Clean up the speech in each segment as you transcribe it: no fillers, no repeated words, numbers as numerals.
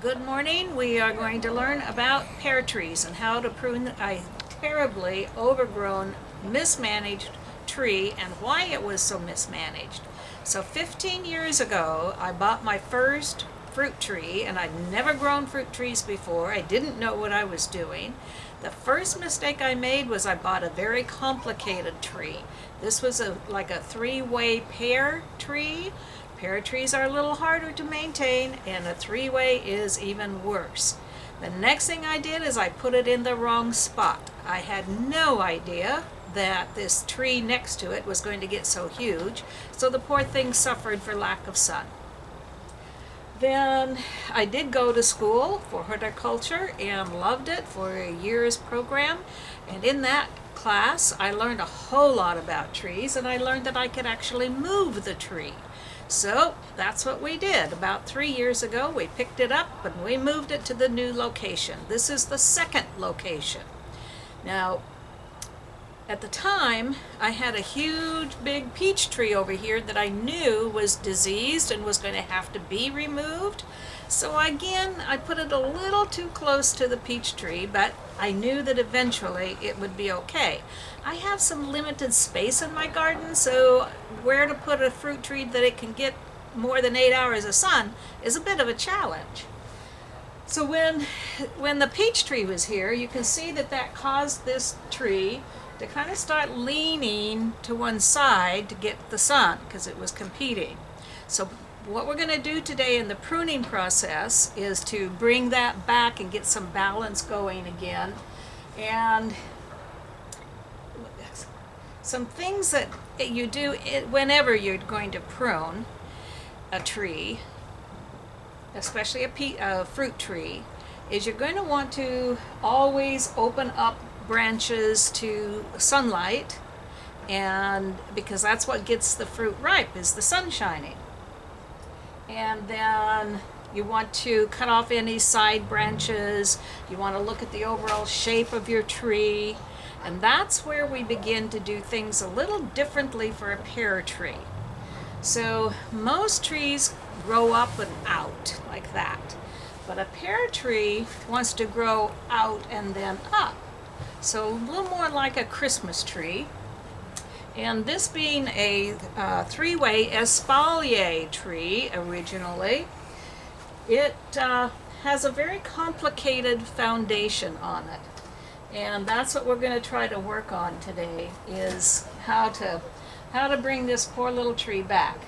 Good morning. We are going to learn about pear trees and how to prune a terribly overgrown, mismanaged tree and why it was so mismanaged. So 15 years ago, I bought my first fruit tree, and I'd never grown fruit trees before. I didn't know what I was doing. The first mistake I made was I bought a very complicated tree. This was like a three-way pear tree. Pear trees are a little harder to maintain, and a three-way is even worse. The next thing I did is I put it in the wrong spot. I had no idea that this tree next to it was going to get so huge, so the poor thing suffered for lack of sun. Then I did go to school for horticulture and loved it for a year's program, and in that class I learned a whole lot about trees, and I learned that I could actually move the tree. So that's what we did. About 3 years ago, we picked it up and we moved it to the new location. This is the second location. Now, at the time, I had a huge big peach tree over here that I knew was diseased and was going to have to be removed. So again, I put it a little too close to the peach tree, but I knew that eventually it would be okay. I have some limited space in my garden, so where to put a fruit tree that it can get more than 8 hours of sun is a bit of a challenge. So when the peach tree was here, you can see that caused this tree to kind of start leaning to one side to get the sun because it was competing. So what we're going to do today in the pruning process is to bring that back and get some balance going again. And some things that you do whenever you're going to prune a tree, especially a fruit tree, is you're going to want to always open up branches to sunlight, and because that's what gets the fruit ripe is the sun shining. And then you want to cut off any side branches. You want to look at the overall shape of your tree, and that's where we begin to do things a little differently for a pear tree. So most trees grow up and out like that, but a pear tree wants to grow out and then up. So a little more like a Christmas tree. And this being a three-way espalier tree originally, it has a very complicated foundation on it. And that's what we're going to try to work on today, is how to bring this poor little tree back.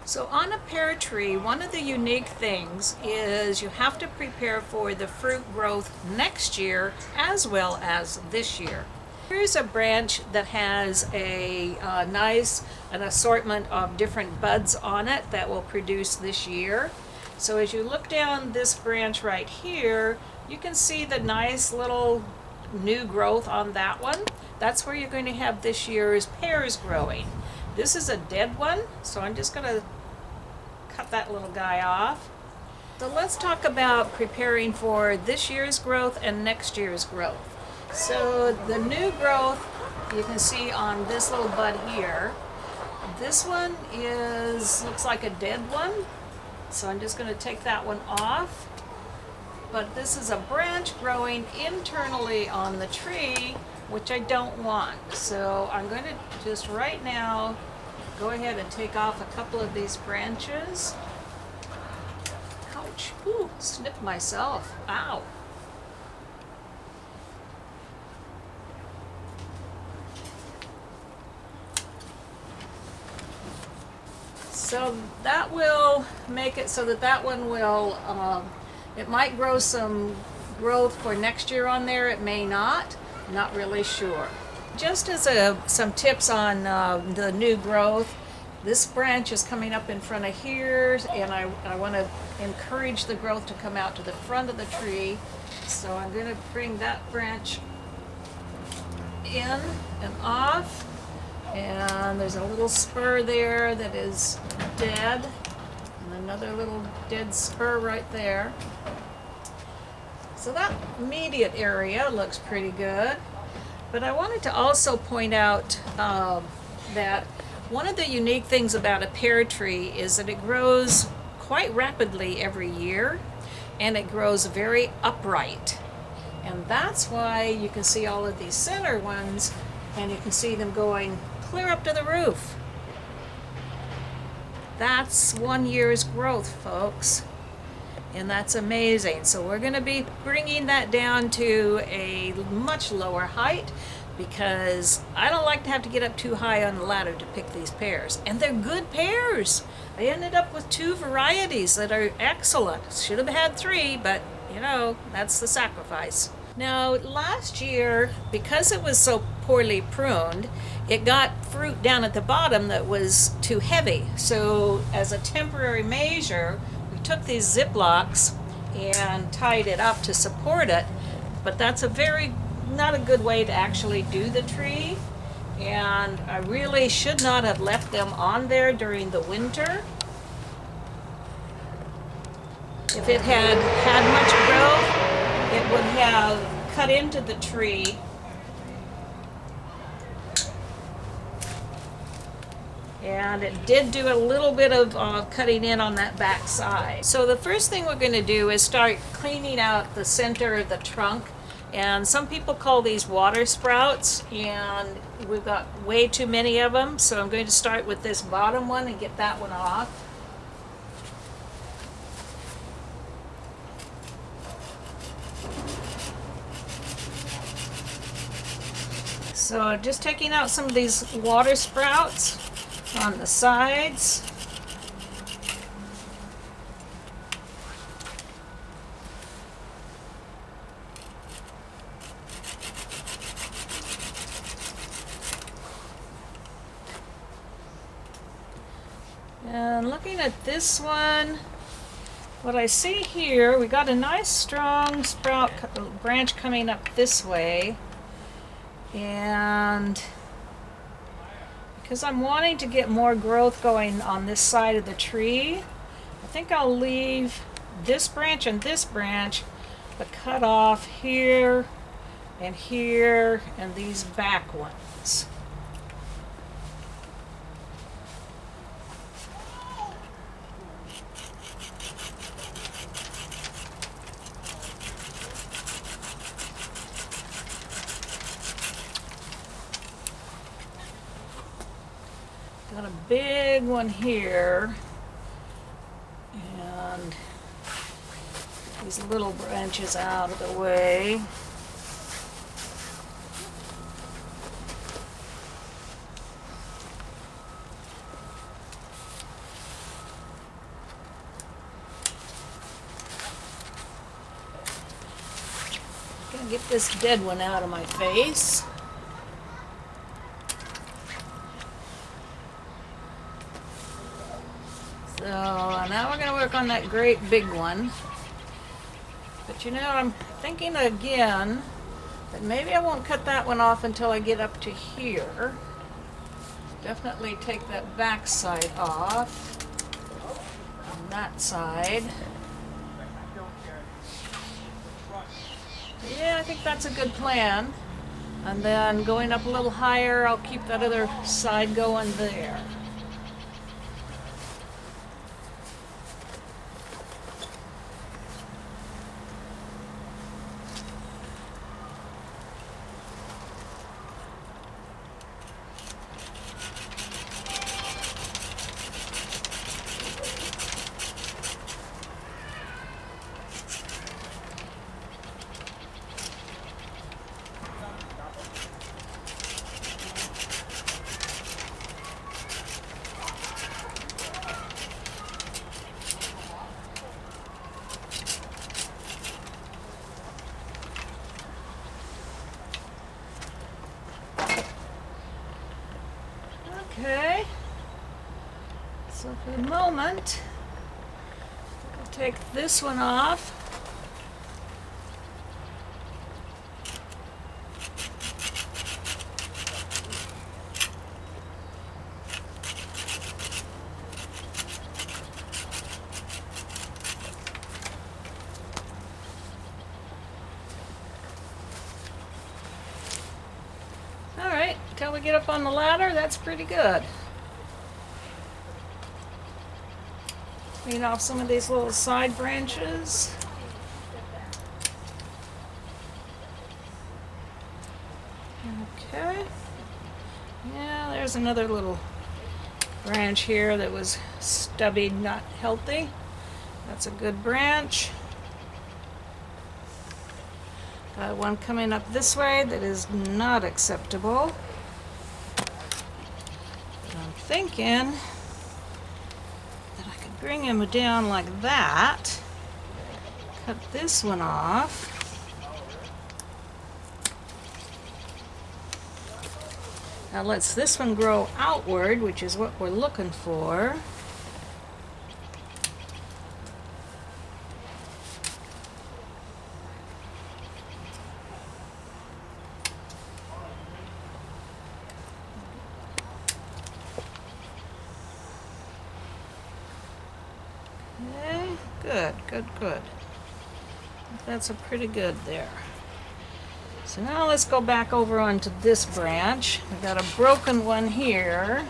So on a pear tree, one of the unique things is you have to prepare for the fruit growth next year as well as this year. Here's a branch that has an assortment of different buds on it that will produce this year. So as you look down this branch right here, you can see the nice little new growth on that one. That's where you're going to have this year's pears growing. This is a dead one, so I'm just going to cut that little guy off. So let's talk about preparing for this year's growth and next year's growth. So the new growth you can see on this little bud here. This one looks like a dead one, so I'm just going to take that one off. But this is a branch growing internally on the tree, which I don't want. So I'm going to just right now go ahead and take off a couple of these branches. Ouch, ooh, snipped myself, ow. So that will make it so that one will, it might grow some growth for next year on there, it may not really sure. Just as some tips on the new growth, this branch is coming up in front of here, and I want to encourage the growth to come out to the front of the tree. So I'm going to bring that branch in and off, and there's a little spur there that is dead, and another little dead spur right there. So that immediate area looks pretty good. But I wanted to also point out that one of the unique things about a pear tree is that it grows quite rapidly every year. and it grows very upright. And that's why you can see all of these center ones, and you can see them going clear up to the roof. That's 1 year's growth, folks. And that's amazing. So we're going to be bringing that down to a much lower height, because I don't like to have to get up too high on the ladder to pick these pears. And they're good pears. I ended up with 2 varieties that are excellent. Should have had 3, but you know, that's the sacrifice. Now, last year, because it was so poorly pruned, it got fruit down at the bottom that was too heavy. So as a temporary measure, we took these Ziplocs and tied it up to support it. But that's not a good way to actually do the tree. And I really should not have left them on there during the winter. If it had had much growth, it would have cut into the tree. And it did do a little bit of cutting in on that back side. So the first thing we're going to do is start cleaning out the center of the trunk. And some people call these water sprouts, and we've got way too many of them. So I'm going to start with this bottom one and get that one off. So just taking out some of these water sprouts on the sides. And looking at this one, what I see here, we got a nice strong branch coming up this way. And because I'm wanting to get more growth going on this side of the tree, I think I'll leave this branch and this branch, but cut off here and these back ones. Got a big one here, and these little branches out of the way. Gonna get this dead one out of my face. So now we're going to work on that great big one. But you know, I'm thinking again that maybe I won't cut that one off until I get up to here. Definitely take that back side off on that side. Yeah, I think that's a good plan. And then going up a little higher, I'll keep that other side going there. Okay, so for the moment, I'll take this one off. All right, until we get up on the ladder, that's pretty good. Clean off some of these little side branches. there's another little branch here that was stubby, not healthy. That's a good branch. Got one coming up this way that is not acceptable. I'm thinking that I could bring him down like that. Cut this one off. Now let's this one grow outward, which is what we're looking for. Okay, good. That's a pretty good there. So now let's go back over onto this branch. We've got a broken one here.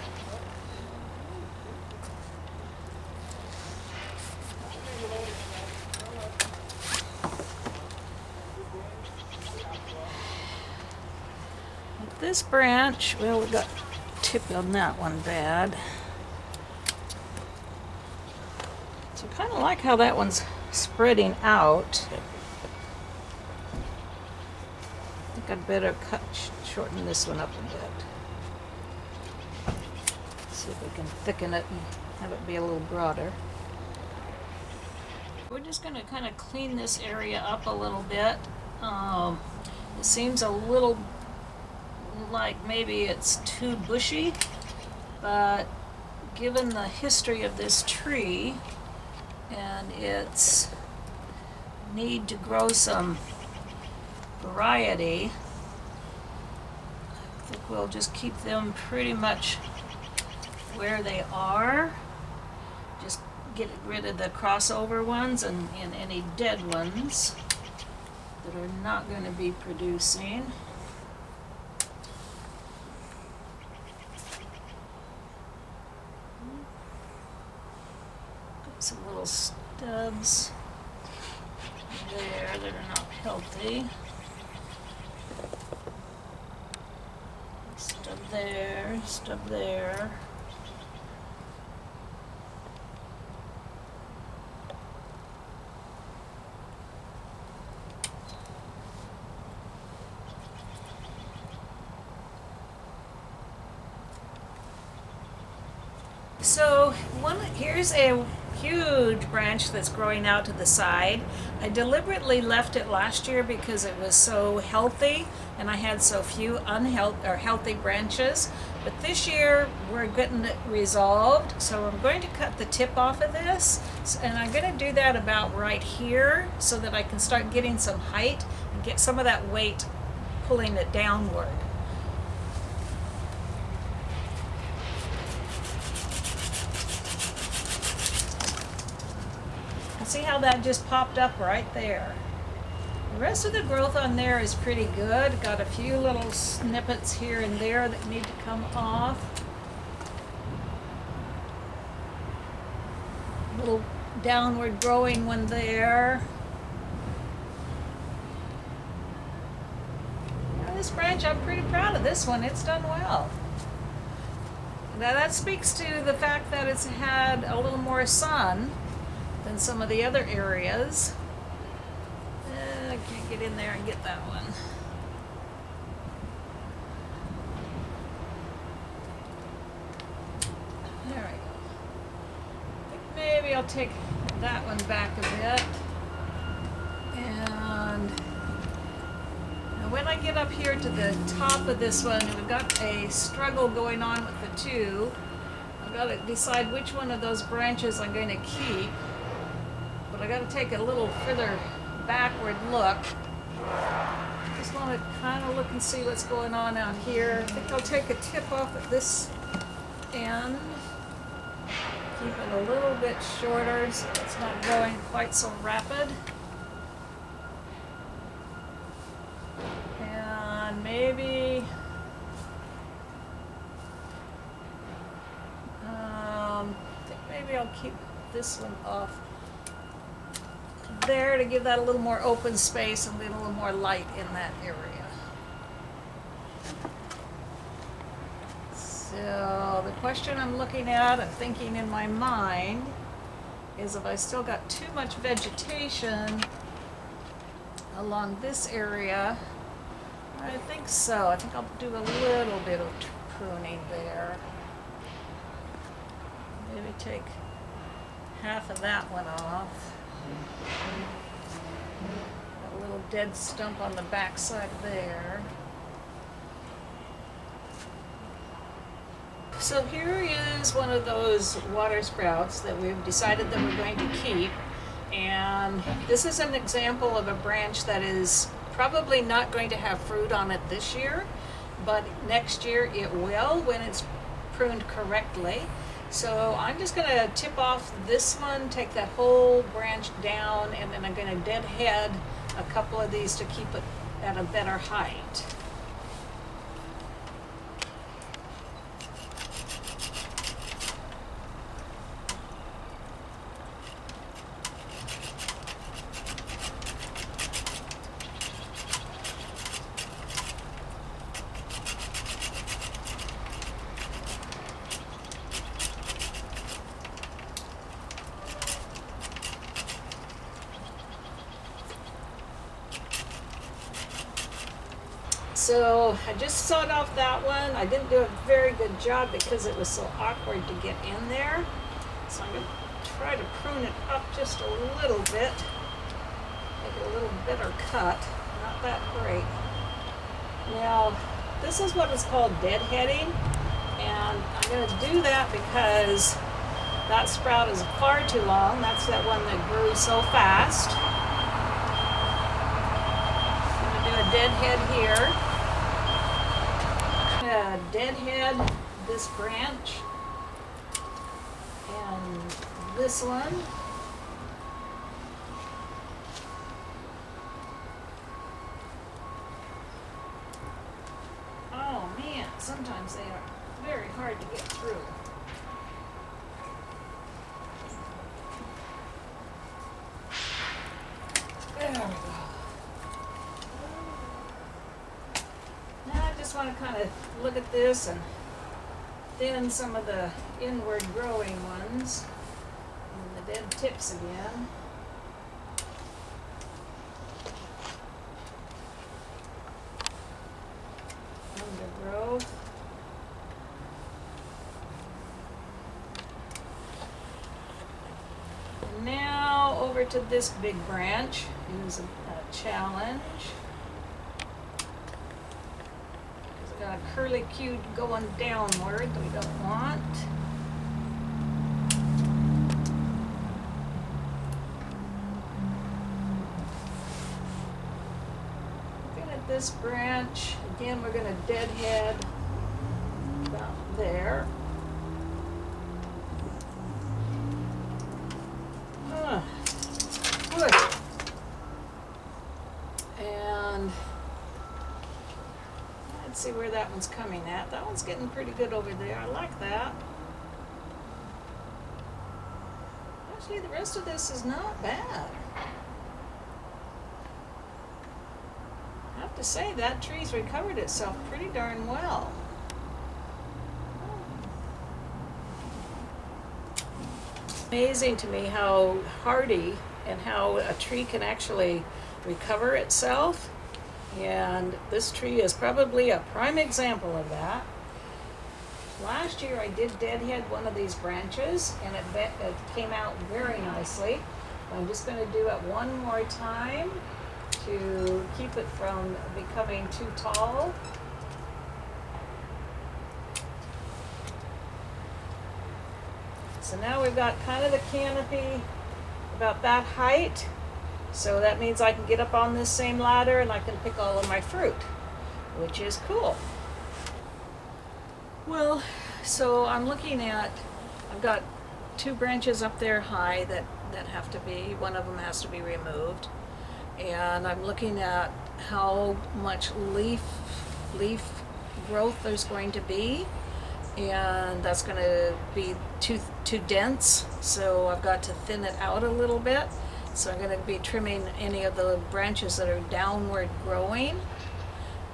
This branch, well, we got tip on that one bad. So I kind of like how that one's spreading out. I think I'd better shorten this one up a bit. See if we can thicken it and have it be a little broader. We're just going to kind of clean this area up a little bit. It seems a little like maybe it's too bushy, but given the history of this tree and its need to grow some variety, I think we'll just keep them pretty much where they are. Just get rid of the crossover ones and any dead ones that are not going to be producing. Got some little stubs there that are not healthy. Stub there, stub there. So here's a huge branch that's growing out to the side. I deliberately left it last year because it was so healthy and I had so few healthy branches. But this year we're getting it resolved, so I'm going to cut the tip off of this, and I'm going to do that about right here so that I can start getting some height and get some of that weight pulling it downward. See how that just popped up right there. The rest of the growth on there is pretty good. Got a few little snippets here and there that need to come off. Little downward growing one there. Now this branch, I'm pretty proud of this one. It's done well. Now that speaks to the fact that it's had a little more sun than some of the other areas. I can't get in there and get that one. There we go. I think maybe I'll take that one back a bit. And now when I get up here to the top of this one, we've got a struggle going on with the two. I've got to decide which one of those branches I'm going to keep. But I got to take a little further backward look. Just want to kind of look and see what's going on out here. I think I'll take a tip off at this end. Keep it a little bit shorter so it's not growing quite so rapid. And maybe I think maybe I'll keep this one off there to give that a little more open space and leave a little more light in that area. Let's So the question I'm looking at and thinking in my mind is if I still got too much vegetation along this area. I think so. I think I'll do a little bit of pruning there. Maybe take half of that one off. A little dead stump on the backside there. So here is one of those water sprouts that we've decided that we're going to keep. And this is an example of a branch that is probably not going to have fruit on it this year, but next year it will when it's pruned correctly. So I'm just going to tip off this one, take that whole branch down, and then I'm going to deadhead a couple of these to keep it at a better height. So I just sawed off that one. I didn't do a very good job because it was so awkward to get in there. So I'm going to try to prune it up just a little bit. Make it a little better cut. Not that great. Now, this is what is called deadheading. And I'm going to do that because that sprout is far too long. That's that one that grew so fast. I'm going to do a deadhead here. Deadhead this branch and this one. Oh man, sometimes they are very hard to get through. There we go. I just want to kind of look at this and thin some of the inward growing ones and the dead tips again. Undergrowth. And now over to this big branch is a challenge. Got a curlicue going downward that we don't want. Looking at this branch, again we're going to deadhead about there. Good. And let's see where that one's coming at. That one's getting pretty good over there. I like that. Actually, the rest of this is not bad. I have to say, that tree's recovered itself pretty darn well. Amazing to me how hardy and how a tree can actually recover itself. And this tree is probably a prime example of that. Last year I did deadhead one of these branches and it came out very nicely. I'm just going to do it one more time to keep it from becoming too tall. So now we've got kind of the canopy about that height. So that means I can get up on this same ladder and I can pick all of my fruit, which is cool. Well, so I'm looking at, I've got 2 branches up there high that have to be, one of them has to be removed. And I'm looking at how much leaf growth there's going to be. And that's going to be too dense, so I've got to thin it out a little bit. So I'm going to be trimming any of the branches that are downward growing.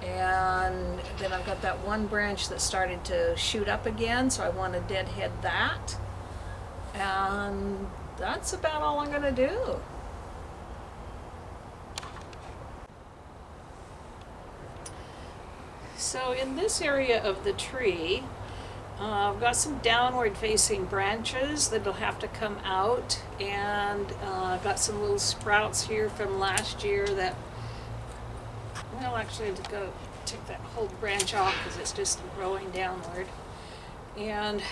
And then I've got that one branch that started to shoot up again, so I want to deadhead that. And that's about all I'm going to do. So in this area of the tree, I've got some downward facing branches that'll have to come out, and I've got some little sprouts here from last year that, well, actually I have to go take that whole branch off because it's just growing downward. And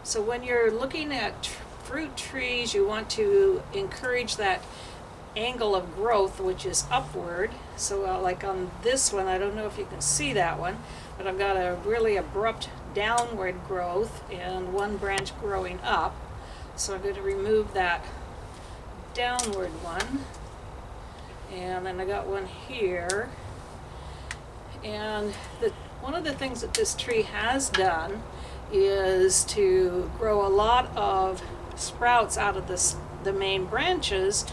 so when you're looking at fruit trees, you want to encourage that angle of growth, which is upward. So like on this one, I don't know if you can see that one, but I've got a really abrupt downward growth and one branch growing up. So I'm going to remove that downward one. And then I got one here. And one of the things that this tree has done is to grow a lot of sprouts out of the main branches,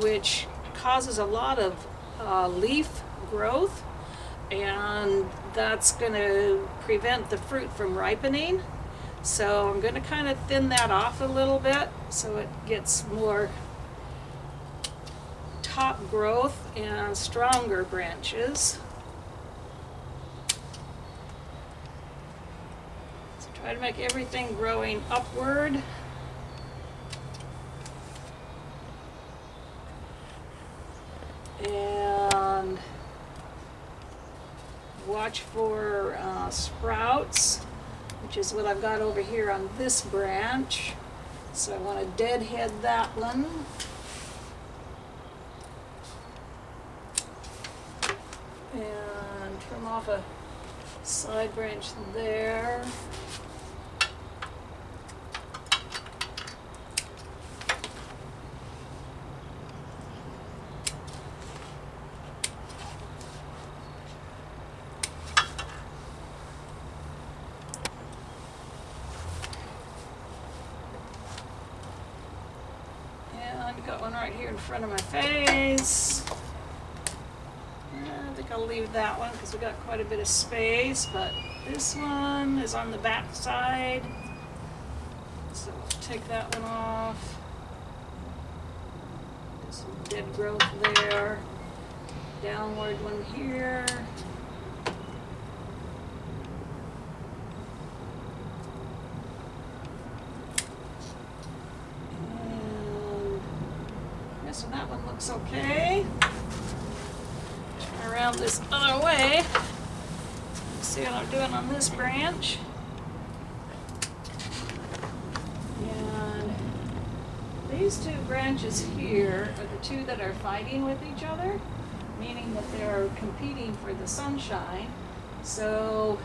which causes a lot of leaf growth, and that's going to prevent the fruit from ripening. So I'm going to kind of thin that off a little bit so it gets more top growth and stronger branches. So try to make everything growing upward. And watch for sprouts, which is what I've got over here on this branch. So I want to deadhead that one. And trim off a side branch there. Got one right here in front of my face. I think I'll leave that one because we got quite a bit of space, but this one is on the back side. So I'll take that one off. There's some dead growth there. Downward one here. So that one looks okay. Turn around this other way. See what I'm doing on this branch. And these two branches here are the two that are fighting with each other, meaning that they're competing for the sunshine. So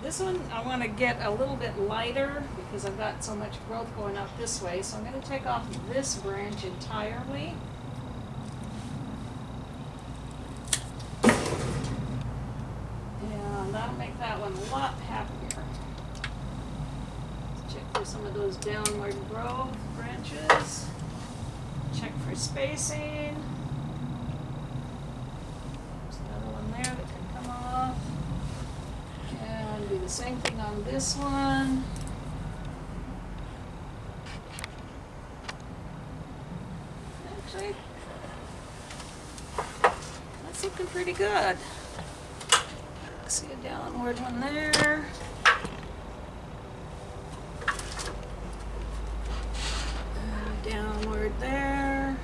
this one I want to get a little bit lighter because I've got so much growth going up this way. So I'm going to take off this branch entirely. And that'll make that one a lot happier. Check for some of those downward growth branches. Check for spacing. There's another one there that can come off. And do the same thing on this one. Actually, that's looking pretty good. See a downward one there. And a downward there.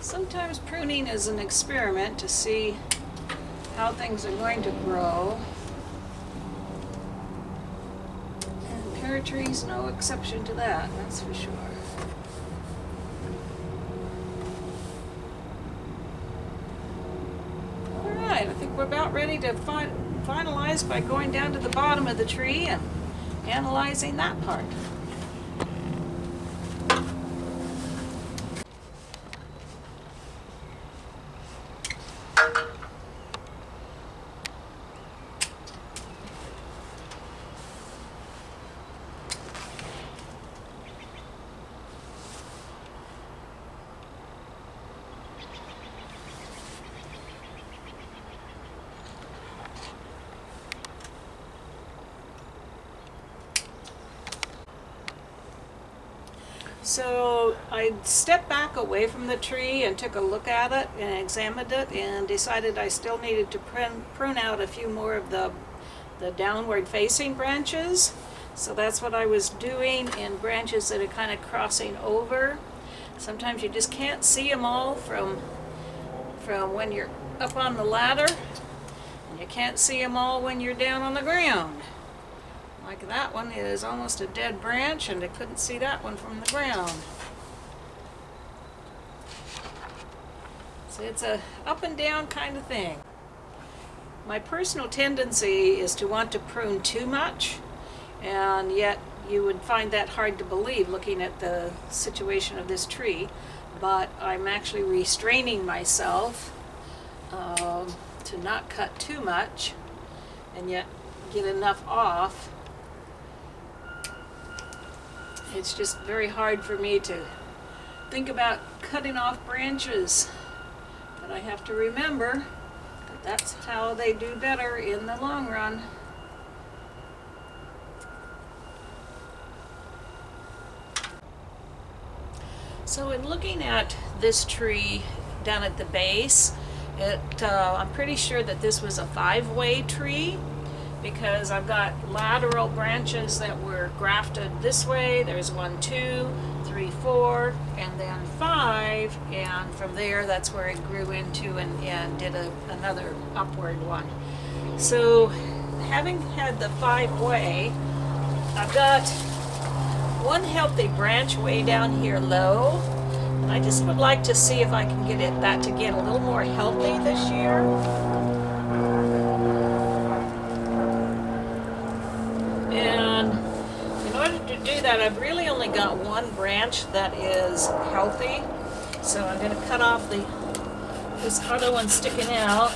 Sometimes pruning is an experiment to see how things are going to grow. And pear tree's no exception to that, that's for sure. Alright, I think we're about ready to finalized by going down to the bottom of the tree and analyzing that part. So I stepped back away from the tree and took a look at it and examined it and decided I still needed to prune out a few more of the downward facing branches. So that's what I was doing in branches that are kind of crossing over. Sometimes you just can't see them all from when you're up on the ladder, and you can't see them all when you're down on the ground. Like that one is almost a dead branch, and I couldn't see that one from the ground. So it's a up and down kind of thing. My personal tendency is to want to prune too much, and yet you would find that hard to believe looking at the situation of this tree, but I'm actually restraining myself to not cut too much and yet get enough off. It's just very hard for me to think about cutting off branches, but I have to remember that that's how they do better in the long run. So in looking at this tree down at the base, I'm pretty sure that this was a 5-way tree, because I've got lateral branches that were grafted this way. There's 1, 2, 3, 4, and then 5, and from there that's where it grew into and did another upward one. So having had the 5-way, I've got one healthy branch way down here low, and I just would like to see if I can get that to get a little more healthy this year. And in order to do that, I've really only got one branch that is healthy, so I'm going to cut off this other one sticking out.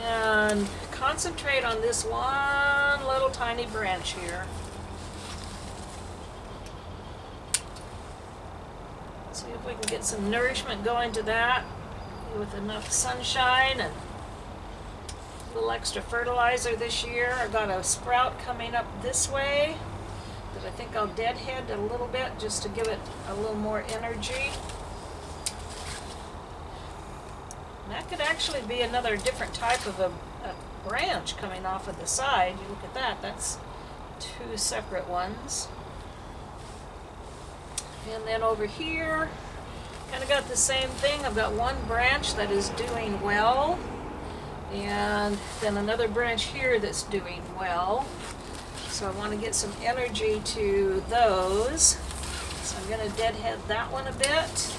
And concentrate on this one little tiny branch here. See if we can get some nourishment going to that with enough sunshine and a little extra fertilizer this year. I got a sprout coming up this way that I think I'll deadhead a little bit just to give it a little more energy. And that could actually be another different type of a branch coming off of the side. You look at that, that's 2 separate ones. And then over here, kind of got the same thing. I've got one branch that is doing well, and then another branch here that's doing well. So I want to get some energy to those. So I'm going to deadhead that one a bit.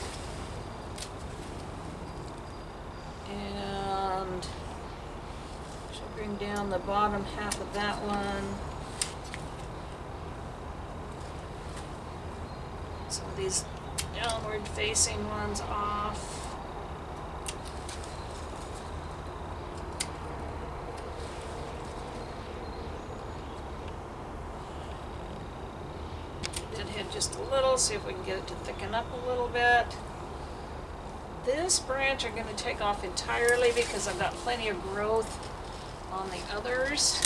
And should bring down the bottom half of that one. Some of these downward facing ones off. Deadhead just a little, see if we can get it to thicken up a little bit. This branch I'm going to take off entirely because I've got plenty of growth on the others,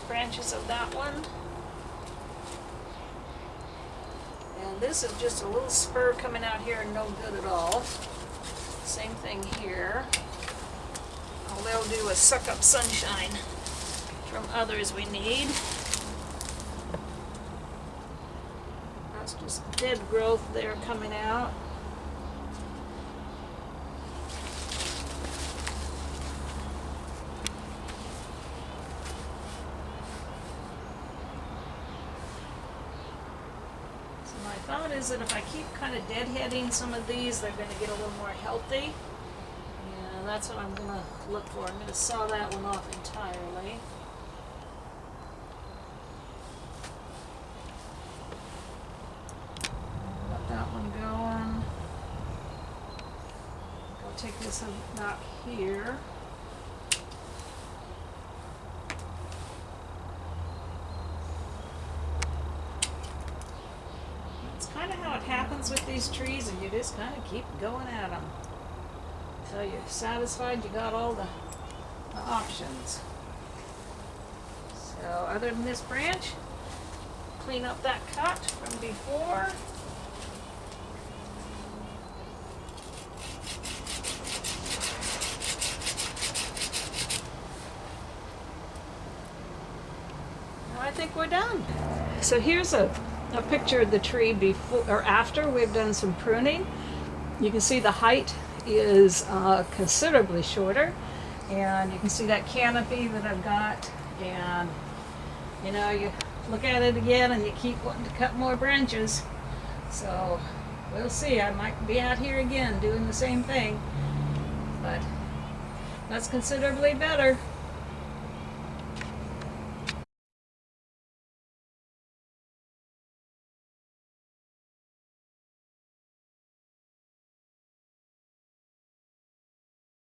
branches of that one. And this is just a little spur coming out here and no good at all. Same thing here. All they'll do is suck up sunshine from others we need. That's just dead growth there coming out. thought is that if I keep kind of deadheading some of these, they're going to get a little more healthy. And that's what I'm going to look for. I'm going to saw that one off entirely. Let that one going. Go take this about here. It's kind of how it happens with these trees, and you just kind of keep going at them until you're satisfied you got all the options. So other than this branch, clean up that cut from before. Now I think we're done. So here's a picture of the tree before or after we've done some pruning. You can see the height is considerably shorter, and you can see that canopy that I've got, and you know, you look at it again and you keep wanting to cut more branches. So we'll see. I might be out here again doing the same thing, but that's considerably better.